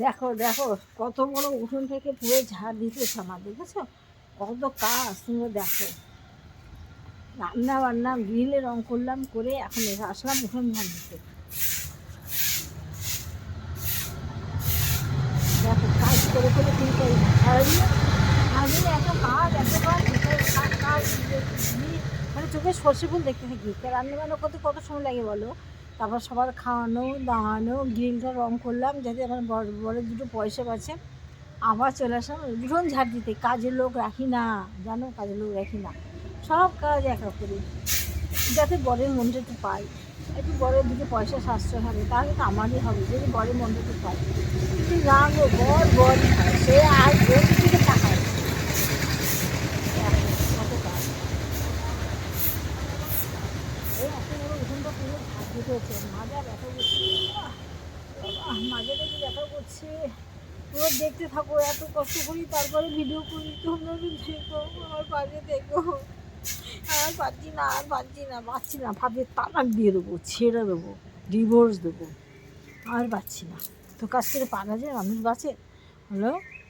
দেখো দেখো কত বড় উঠোন থেকে পুরো ঝাড় দিতেছে আমার, দেখেছো কত কাজ তুমি দেখো। রান্না বান্না গ্রিলে রং করলাম, করে এখন আসলাম উঠোন ঝাড় দিতে। দেখো কাজ করে করে ঠিক করি না সারাদিন, সারাদিন এত কাজ কাজ মানে চোখে সর্ষে ফুল দেখতে থাকি। রান্না বান্না করতে কত সময় লাগে বলো। তারপর সবার খাওয়ানো দাওয়ানো, গ্রিলটা রং করলাম যাতে আমার বড় দুটো পয়সা বাঁচে। আবার চলে আসলাম উঠোন ঝাড় দিতে। কাজের লোক রাখি না, জানো, কাজের লোক রাখি না, সব কাজ একা করি যাতে বরের মনটা একটু পাই, একটু বরের দুটো পয়সা সাশ্রয় হবে, তাহলে তো আমারই হবে যদি বরের মনটা একটু পাই। কিন্তু না গো, বরই হয় সে, আর ওর দিকে তাকায় না। কত কাজ, এই এত বড় উঠোনটা পুরো ঝাড় দিতে হচ্ছে, মাজা ব্যথা করছে, বাবা মাজাটা কি ব্যথা করছে। পুরো দেখতে থাকো, এত কষ্ট করি তারপরে ভিডিও করি, তোমরা দেখো, আমার পাশে দেখো। আর পারছি না, ভাবে তালাক দিয়ে দেবো, ছেড়ে দেবো, ডিভোর্স দেবো, আর পারছি না। তো কাজ করে পারা যায়, মানুষ বাঁচে। হলো